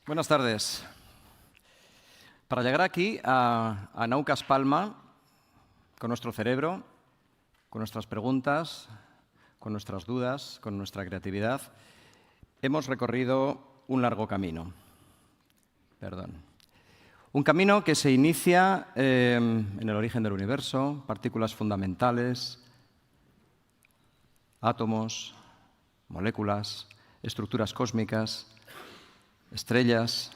Buenas tardes. Para llegar aquí, a Naucas Palma, con nuestro cerebro, con nuestras preguntas, con nuestras dudas, con nuestra creatividad, hemos recorrido un largo camino. Un camino que se inicia en el origen del universo, partículas fundamentales, átomos, moléculas, estructuras cósmicas, estrellas,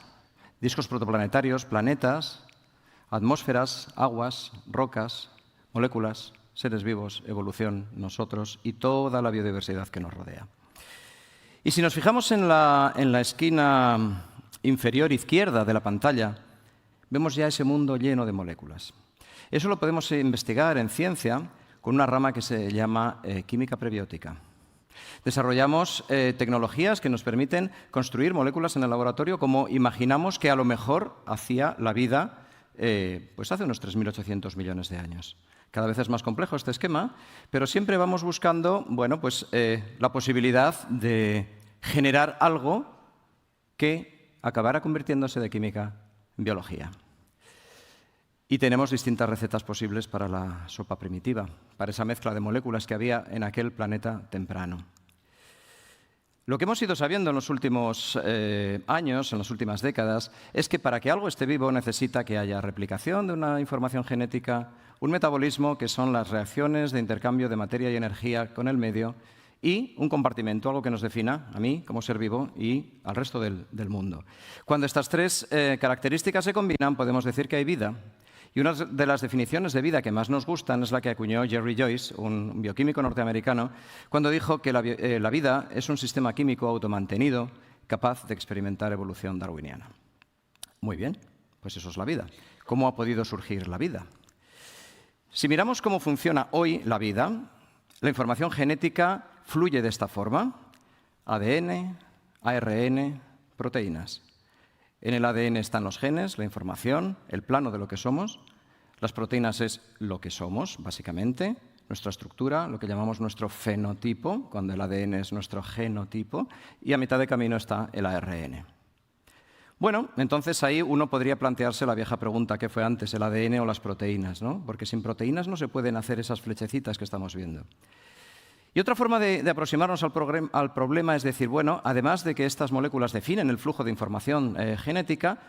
discos protoplanetarios, planetas, atmósferas, aguas, rocas, moléculas, seres vivos, evolución, nosotros y toda la biodiversidad que nos rodea. Y si nos fijamos en la esquina inferior izquierda de la pantalla, vemos ya ese mundo lleno de moléculas. Eso lo podemos investigar en ciencia con una rama que se llama química prebiótica. Desarrollamos tecnologías que nos permiten construir moléculas en el laboratorio como imaginamos que a lo mejor hacía la vida pues hace unos 3.800 millones de años. Cada vez es más complejo este esquema, pero siempre vamos buscando la posibilidad de generar algo que acabara convirtiéndose de química en biología. Y tenemos distintas recetas posibles para la sopa primitiva, para esa mezcla de moléculas que había en aquel planeta temprano. Lo que hemos ido sabiendo en los últimos años, en las últimas décadas, es que para que algo esté vivo necesita que haya replicación de una información genética, un metabolismo, que son las reacciones de intercambio de materia y energía con el medio, y un compartimento, algo que nos defina a mí como ser vivo y al resto del mundo. Cuando estas tres características se combinan, podemos decir que hay vida. Y una de las definiciones de vida que más nos gustan es la que acuñó Jerry Joyce, un bioquímico norteamericano, cuando dijo que la vida es un sistema químico automantenido capaz de experimentar evolución darwiniana. Muy bien, pues eso es la vida. ¿Cómo ha podido surgir la vida? Si miramos cómo funciona hoy la vida, la información genética fluye de esta forma: ADN, ARN, proteínas. En el ADN están los genes, la información, el plano de lo que somos. Las proteínas es lo que somos, básicamente, nuestra estructura, lo que llamamos nuestro fenotipo, cuando el ADN es nuestro genotipo, y a mitad de camino está el ARN. Bueno, entonces ahí uno podría plantearse la vieja pregunta: ¿qué fue antes, el ADN o las proteínas, ¿no? Porque sin proteínas no se pueden hacer esas flechecitas que estamos viendo. Y otra forma de aproximarnos al problema es decir, bueno, además de que estas moléculas definen el flujo de información genética,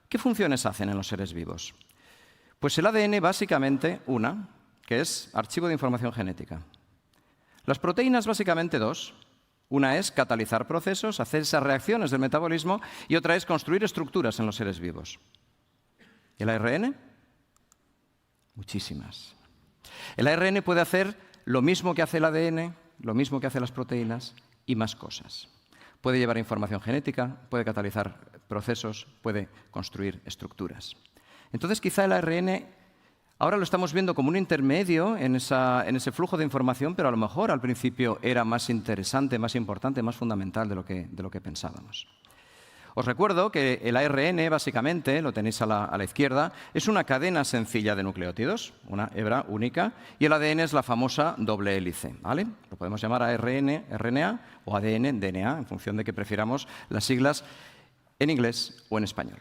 ¿qué funciones hacen en los seres vivos? Pues el ADN básicamente una, que es archivo de información genética. Las proteínas básicamente dos. Una es catalizar procesos, hacer esas reacciones del metabolismo, y otra es construir estructuras en los seres vivos. ¿El ARN? Muchísimas. El ARN puede hacer lo mismo que hace el ADN, lo mismo que hacen las proteínas y más cosas. Puede llevar información genética, puede catalizar procesos, puede construir estructuras. Entonces, quizá el ARN ahora lo estamos viendo como un intermedio en ese flujo de información, pero a lo mejor al principio era más interesante, más importante, más fundamental de lo que pensábamos. Os recuerdo que el ARN, básicamente, lo tenéis a la izquierda, es una cadena sencilla de nucleótidos, una hebra única, y el ADN es la famosa doble hélice, ¿vale? Lo podemos llamar ARN, RNA o ADN, DNA, en función de que prefiramos las siglas en inglés o en español.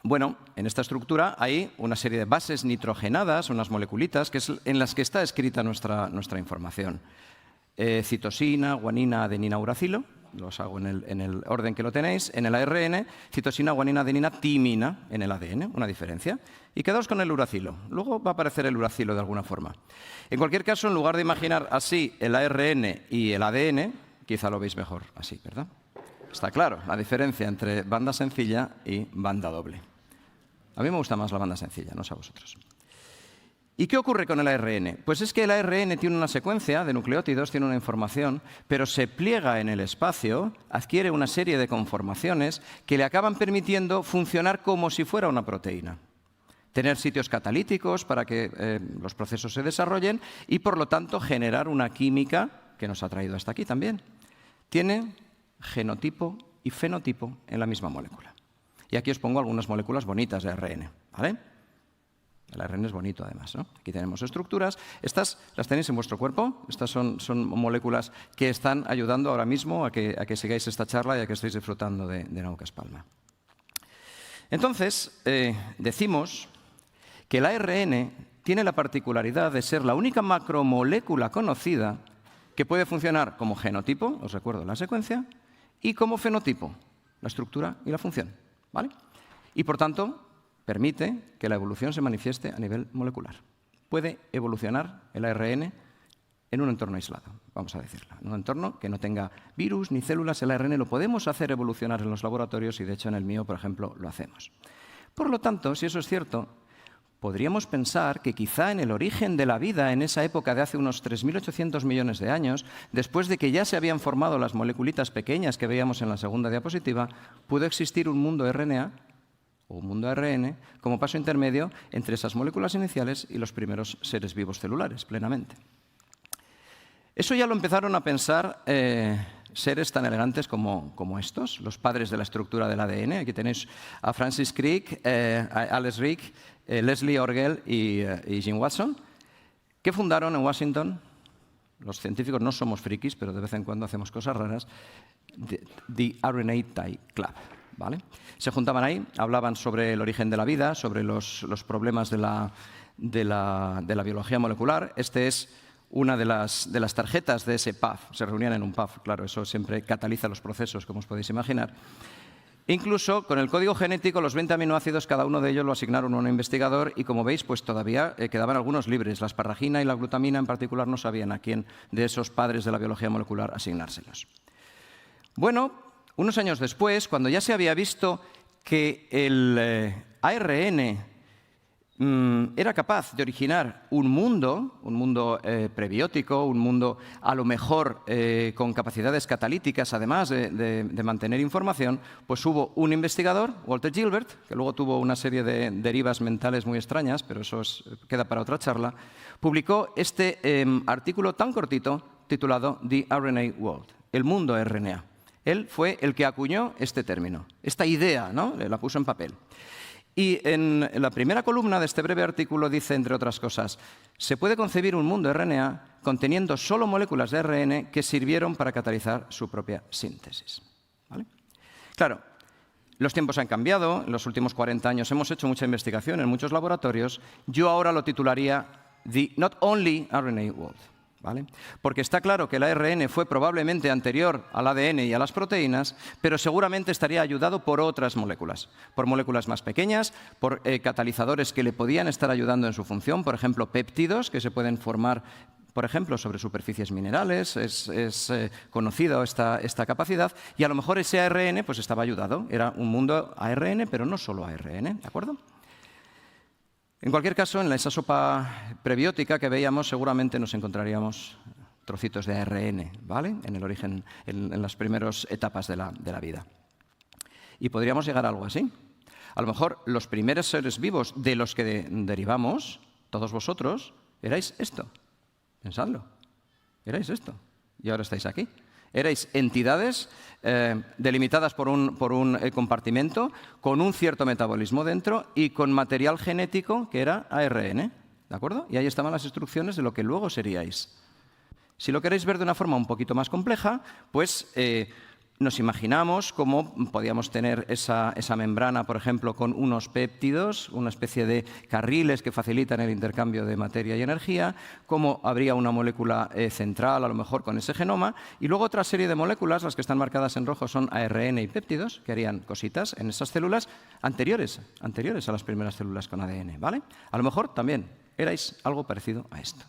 Bueno, en esta estructura hay una serie de bases nitrogenadas, unas moleculitas, en las que está escrita nuestra información. Citosina, guanina, adenina, uracilo. Los hago en el orden que lo tenéis. En el ARN, citosina, guanina, adenina, timina en el ADN, una diferencia. Y quedaos con el uracilo. Luego va a aparecer el uracilo de alguna forma. En cualquier caso, en lugar de imaginar así el ARN y el ADN, quizá lo veis mejor así, ¿verdad? Está claro la diferencia entre banda sencilla y banda doble. A mí me gusta más la banda sencilla, no sé a vosotros. ¿Y qué ocurre con el ARN? Pues es que el ARN tiene una secuencia de nucleótidos, tiene una información, pero se pliega en el espacio, adquiere una serie de conformaciones que le acaban permitiendo funcionar como si fuera una proteína. Tener sitios catalíticos para que los procesos se desarrollen y, por lo tanto, generar una química que nos ha traído hasta aquí también. Tiene genotipo y fenotipo en la misma molécula. Y aquí os pongo algunas moléculas bonitas de ARN, ¿vale? El ARN es bonito, además, ¿no? Aquí tenemos estructuras. Estas las tenéis en vuestro cuerpo. Estas son moléculas que están ayudando ahora mismo a que sigáis esta charla y a que estéis disfrutando de Naucas Palma. Entonces, decimos que el ARN tiene la particularidad de ser la única macromolécula conocida que puede funcionar como genotipo, os recuerdo la secuencia, y como fenotipo, la estructura y la función, ¿vale? Y, por tanto, permite que la evolución se manifieste a nivel molecular. Puede evolucionar el ARN en un entorno aislado, vamos a decirlo. En un entorno que no tenga virus ni células, el ARN lo podemos hacer evolucionar en los laboratorios y, de hecho, en el mío, por ejemplo, lo hacemos. Por lo tanto, si eso es cierto, podríamos pensar que quizá en el origen de la vida, en esa época de hace unos 3.800 millones de años, después de que ya se habían formado las moleculitas pequeñas que veíamos en la segunda diapositiva, pudo existir un mundo RNA o un mundo ARN como paso intermedio entre esas moléculas iniciales y los primeros seres vivos celulares, plenamente. Eso ya lo empezaron a pensar seres tan elegantes como estos, los padres de la estructura del ADN. Aquí tenéis a Francis Crick, a Alice Crick, Leslie Orgel y Jim Watson, que fundaron en Washington, los científicos no somos frikis, pero de vez en cuando hacemos cosas raras, The RNA Tie Club, ¿vale? Se juntaban ahí, hablaban sobre el origen de la vida, sobre los problemas de la biología molecular. Este es una de las tarjetas de ese PAF. Se reunían en un PAF, claro, eso siempre cataliza los procesos, como os podéis imaginar. Incluso con el código genético, los 20 aminoácidos, cada uno de ellos lo asignaron a un investigador y, como veis, pues todavía quedaban algunos libres. La asparagina y la glutamina en particular no sabían a quién de esos padres de la biología molecular asignárselos. Bueno, unos años después, cuando ya se había visto que el ARN era capaz de originar un mundo prebiótico, un mundo a lo mejor con capacidades catalíticas, además de mantener información, pues hubo un investigador, Walter Gilbert, que luego tuvo una serie de derivas mentales muy extrañas, pero eso queda para otra charla, publicó este artículo tan cortito titulado The RNA World, el mundo RNA. Él fue el que acuñó este término, esta idea, ¿no? La puso en papel. Y en la primera columna de este breve artículo dice, entre otras cosas, se puede concebir un mundo RNA conteniendo solo moléculas de ARN que sirvieron para catalizar su propia síntesis, ¿vale? Claro, los tiempos han cambiado, en los últimos 40 años hemos hecho mucha investigación en muchos laboratorios. Yo ahora lo titularía The Not Only RNA World, ¿vale? Porque está claro que el ARN fue probablemente anterior al ADN y a las proteínas, pero seguramente estaría ayudado por otras moléculas, por moléculas más pequeñas, por catalizadores que le podían estar ayudando en su función, por ejemplo, péptidos que se pueden formar, por ejemplo, sobre superficies minerales. Es conocido esta capacidad, y a lo mejor ese ARN pues estaba ayudado. Era un mundo ARN, pero no solo ARN, ¿de acuerdo? En cualquier caso, en esa sopa prebiótica que veíamos, seguramente nos encontraríamos trocitos de ARN, ¿vale? En el origen, en las primeras etapas de la vida. Y podríamos llegar a algo así. A lo mejor los primeros seres vivos de los que derivamos, todos vosotros, erais esto. Pensadlo. Erais esto. Y ahora estáis aquí. Erais entidades delimitadas por un compartimento, con un cierto metabolismo dentro y con material genético que era ARN, ¿de acuerdo? Y ahí estaban las instrucciones de lo que luego seríais. Si lo queréis ver de una forma un poquito más compleja, pues nos imaginamos cómo podíamos tener esa membrana, por ejemplo, con unos péptidos, una especie de carriles que facilitan el intercambio de materia y energía, cómo habría una molécula central, a lo mejor con ese genoma, y luego otra serie de moléculas, las que están marcadas en rojo son ARN y péptidos, que harían cositas en esas células anteriores a las primeras células con ADN, ¿vale? A lo mejor también erais algo parecido a esto.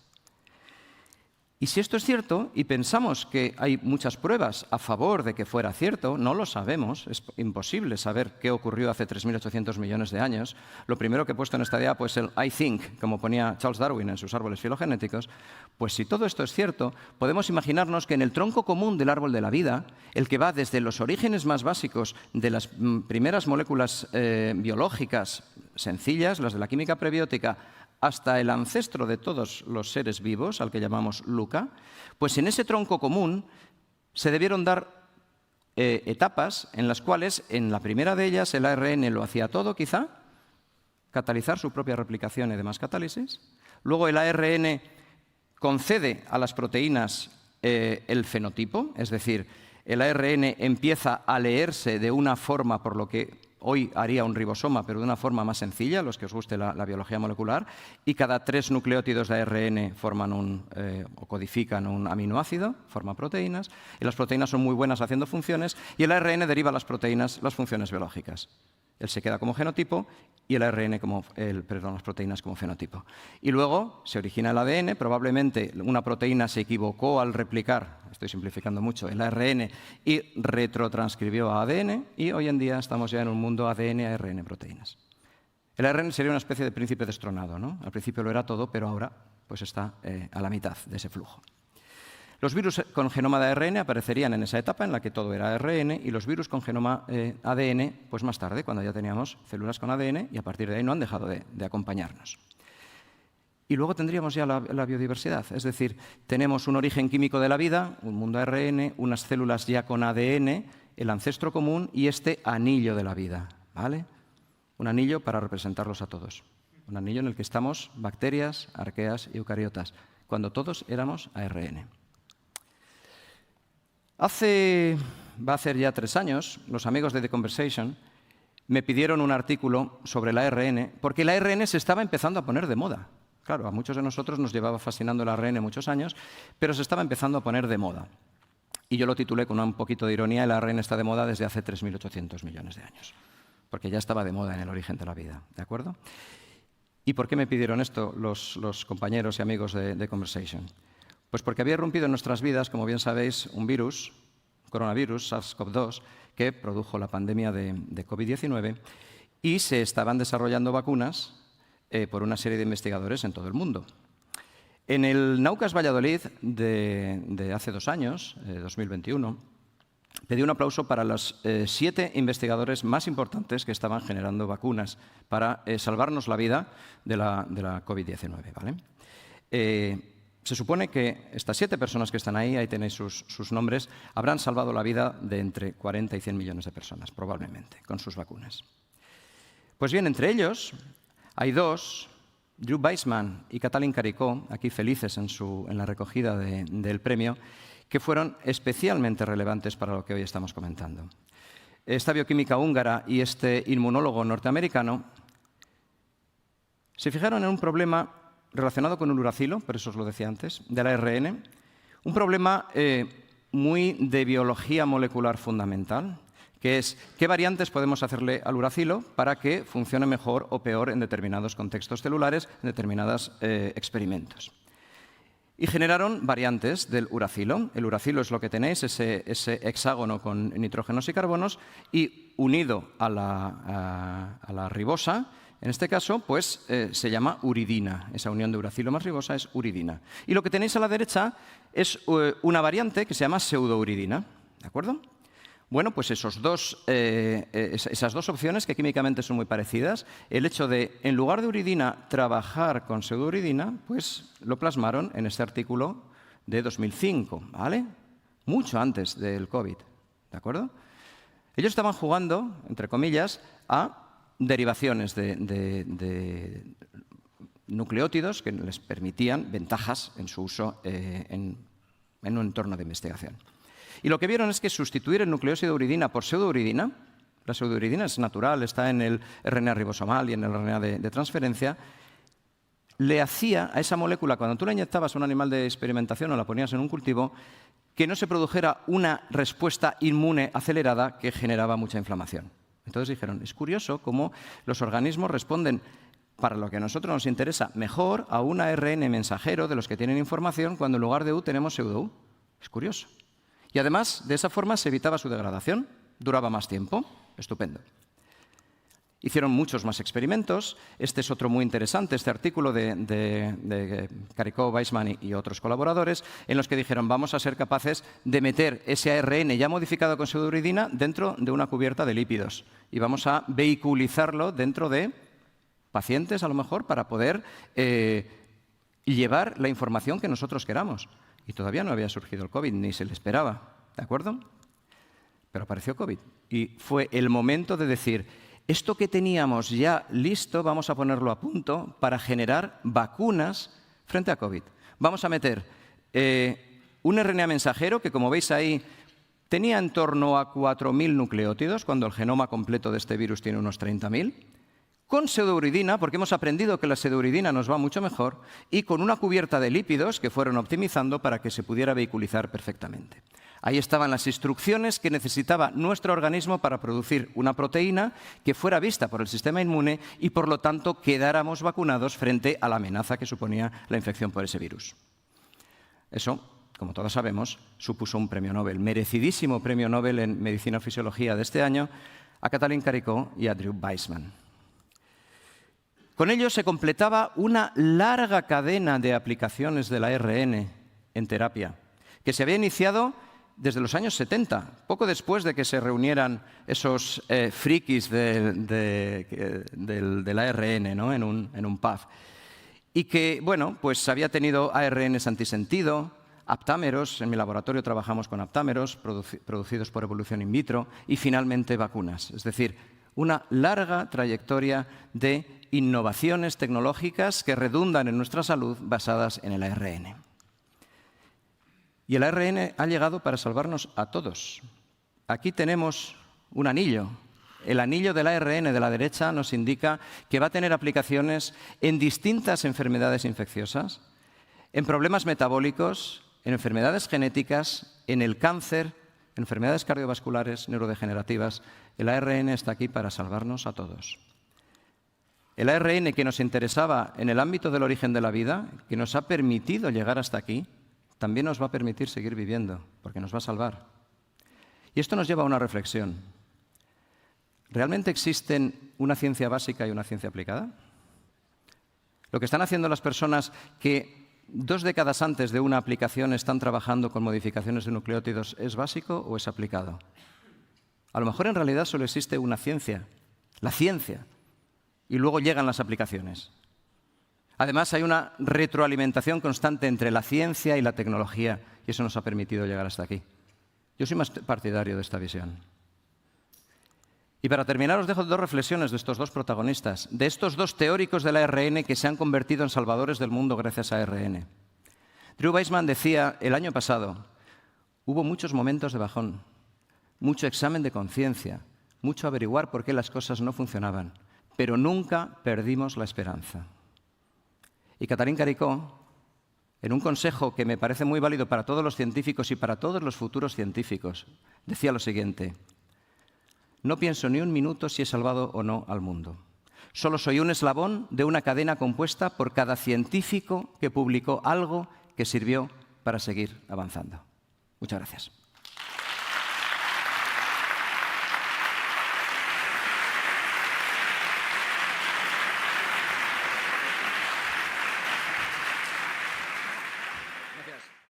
Y si esto es cierto, y pensamos que hay muchas pruebas a favor de que fuera cierto, no lo sabemos, es imposible saber qué ocurrió hace 3.800 millones de años. Lo primero que he puesto en esta idea, pues el I think, como ponía Charles Darwin en sus árboles filogenéticos, pues si todo esto es cierto, podemos imaginarnos que en el tronco común del árbol de la vida, el que va desde los orígenes más básicos de las primeras moléculas biológicas sencillas, las de la química prebiótica, hasta el ancestro de todos los seres vivos, al que llamamos Luca, pues en ese tronco común se debieron dar etapas en las cuales, en la primera de ellas, el ARN lo hacía todo, quizá, catalizar su propia replicación y demás catálisis. Luego el ARN concede a las proteínas el fenotipo, es decir, el ARN empieza a leerse de una forma por lo que hoy haría un ribosoma, pero de una forma más sencilla, los que os guste la biología molecular, y cada 3 nucleótidos de ARN forman o codifican un aminoácido, forman proteínas, y las proteínas son muy buenas haciendo funciones, y el ARN deriva las proteínas, las funciones biológicas. Él se queda como genotipo y las proteínas como fenotipo. Y luego se origina el ADN, probablemente una proteína se equivocó al replicar, estoy simplificando mucho, el ARN y retrotranscribió a ADN, y hoy en día estamos ya en un mundo ADN, ARN, proteínas. El ARN sería una especie de príncipe destronado, ¿no? Al principio lo era todo, pero ahora pues está a la mitad de ese flujo. Los virus con genoma de ARN aparecerían en esa etapa en la que todo era ARN, y los virus con genoma ADN pues más tarde, cuando ya teníamos células con ADN, y a partir de ahí no han dejado de acompañarnos. Y luego tendríamos ya la biodiversidad, es decir, tenemos un origen químico de la vida, un mundo ARN, unas células ya con ADN, el ancestro común y este anillo de la vida, ¿vale? Un anillo para representarlos a todos. Un anillo en el que estamos bacterias, arqueas y eucariotas, cuando todos éramos ARN. Va a hacer ya 3 años, los amigos de The Conversation me pidieron un artículo sobre el ARN, porque el ARN se estaba empezando a poner de moda. Claro, a muchos de nosotros nos llevaba fascinando el ARN muchos años, pero se estaba empezando a poner de moda. Y yo lo titulé con un poquito de ironía: el ARN está de moda desde hace 3.800 millones de años, porque ya estaba de moda en el origen de la vida, ¿de acuerdo? ¿Y por qué me pidieron esto los compañeros y amigos de The Conversation? Pues porque había irrumpido en nuestras vidas, como bien sabéis, un virus, coronavirus, SARS-CoV-2, que produjo la pandemia de COVID-19, y se estaban desarrollando vacunas por una serie de investigadores en todo el mundo. En el Naucas Valladolid de hace 2 años, 2021, pedí un aplauso para los 7 investigadores más importantes que estaban generando vacunas para salvarnos la vida de la COVID-19, ¿vale? Se supone que estas 7 personas que están ahí tenéis sus nombres, habrán salvado la vida de entre 40 y 100 millones de personas, probablemente, con sus vacunas. Pues bien, entre ellos hay 2, Drew Weissman y Katalin Karikó, aquí felices en la recogida del premio, que fueron especialmente relevantes para lo que hoy estamos comentando. Esta bioquímica húngara y este inmunólogo norteamericano se fijaron en un problema relacionado con el uracilo, por eso os lo decía antes, del ARN, un problema muy de biología molecular fundamental, que es qué variantes podemos hacerle al uracilo para que funcione mejor o peor en determinados contextos celulares, en determinados experimentos. Y generaron variantes del uracilo. El uracilo es lo que tenéis, ese hexágono con nitrógenos y carbonos, y unido a la ribosa, en este caso, pues se llama uridina. Esa unión de uracilo más ribosa es uridina. Y lo que tenéis a la derecha es una variante que se llama pseudouridina, ¿de acuerdo? Bueno, pues esas 2 opciones, que químicamente son muy parecidas, el hecho de, en lugar de uridina, trabajar con pseudouridina, pues lo plasmaron en este artículo de 2005, ¿vale? Mucho antes del COVID, ¿de acuerdo? Ellos estaban jugando, entre comillas, a derivaciones de nucleótidos que les permitían ventajas en su uso en un entorno de investigación. Y lo que vieron es que sustituir el nucleósido de uridina por pseudouridina, la pseudouridina es natural, está en el RNA ribosomal y en el RNA de transferencia, le hacía a esa molécula, cuando tú la inyectabas a un animal de experimentación o la ponías en un cultivo, que no se produjera una respuesta inmune acelerada que generaba mucha inflamación. Entonces dijeron, es curioso cómo los organismos responden, para lo que a nosotros nos interesa, mejor a un ARN mensajero de los que tienen información, cuando en lugar de U tenemos pseudo-U. Es curioso. Y además, de esa forma se evitaba su degradación, duraba más tiempo. Estupendo. Hicieron muchos más experimentos. Este es otro muy interesante, este artículo de Karikó, Weissman y otros colaboradores, en los que dijeron, vamos a ser capaces de meter ese ARN ya modificado con pseudouridina dentro de una cubierta de lípidos. Y vamos a vehiculizarlo dentro de pacientes, a lo mejor, para poder llevar la información que nosotros queramos. Y todavía no había surgido el COVID, ni se le esperaba, ¿de acuerdo? Pero apareció COVID. Y fue el momento de decir, esto que teníamos ya listo, vamos a ponerlo a punto para generar vacunas frente a COVID. Vamos a meter un RNA mensajero que, como veis ahí, tenía en torno a 4.000 nucleótidos, cuando el genoma completo de este virus tiene unos 30.000, con pseudouridina, porque hemos aprendido que la pseudouridina nos va mucho mejor, y con una cubierta de lípidos que fueron optimizando para que se pudiera vehiculizar perfectamente. Ahí estaban las instrucciones que necesitaba nuestro organismo para producir una proteína que fuera vista por el sistema inmune y, por lo tanto, quedáramos vacunados frente a la amenaza que suponía la infección por ese virus. Eso, como todos sabemos, supuso un premio Nobel, merecidísimo premio Nobel en Medicina o Fisiología de este año, a Katalin Karikó y a Drew Weissman. Con ello se completaba una larga cadena de aplicaciones del ARN en terapia, que se había iniciado desde los años 70, poco después de que se reunieran esos frikis del ARN, ¿no? en un pub. Y que, bueno, pues había tenido ARNs antisentido, aptámeros, en mi laboratorio trabajamos con aptámeros producidos por evolución in vitro, y finalmente vacunas. Es decir, una larga trayectoria de innovaciones tecnológicas que redundan en nuestra salud basadas en el ARN. Y el ARN ha llegado para salvarnos a todos. Aquí tenemos un anillo. El anillo del ARN de la derecha nos indica que va a tener aplicaciones en distintas enfermedades infecciosas, en problemas metabólicos, en enfermedades genéticas, en el cáncer, en enfermedades cardiovasculares, neurodegenerativas. El ARN está aquí para salvarnos a todos. El ARN que nos interesaba en el ámbito del origen de la vida, que nos ha permitido llegar hasta aquí, también nos va a permitir seguir viviendo, porque nos va a salvar. Y esto nos lleva a una reflexión. ¿Realmente existen una ciencia básica y una ciencia aplicada? Lo que están haciendo las personas que 2 décadas antes de una aplicación están trabajando con modificaciones de nucleótidos, ¿es básico o es aplicado? A lo mejor en realidad solo existe una ciencia, la ciencia, y luego llegan las aplicaciones. Además, hay una retroalimentación constante entre la ciencia y la tecnología, y eso nos ha permitido llegar hasta aquí. Yo soy más partidario de esta visión. Y para terminar, os dejo 2 reflexiones de estos 2 protagonistas, de estos 2 teóricos del ARN que se han convertido en salvadores del mundo gracias a ARN. Drew Weissman decía el año pasado, hubo muchos momentos de bajón, mucho examen de conciencia, mucho averiguar por qué las cosas no funcionaban, pero nunca perdimos la esperanza. Y Katalin Karikó, en un consejo que me parece muy válido para todos los científicos y para todos los futuros científicos, decía lo siguiente: no pienso ni un minuto si he salvado o no al mundo. Solo soy un eslabón de una cadena compuesta por cada científico que publicó algo que sirvió para seguir avanzando. Muchas gracias.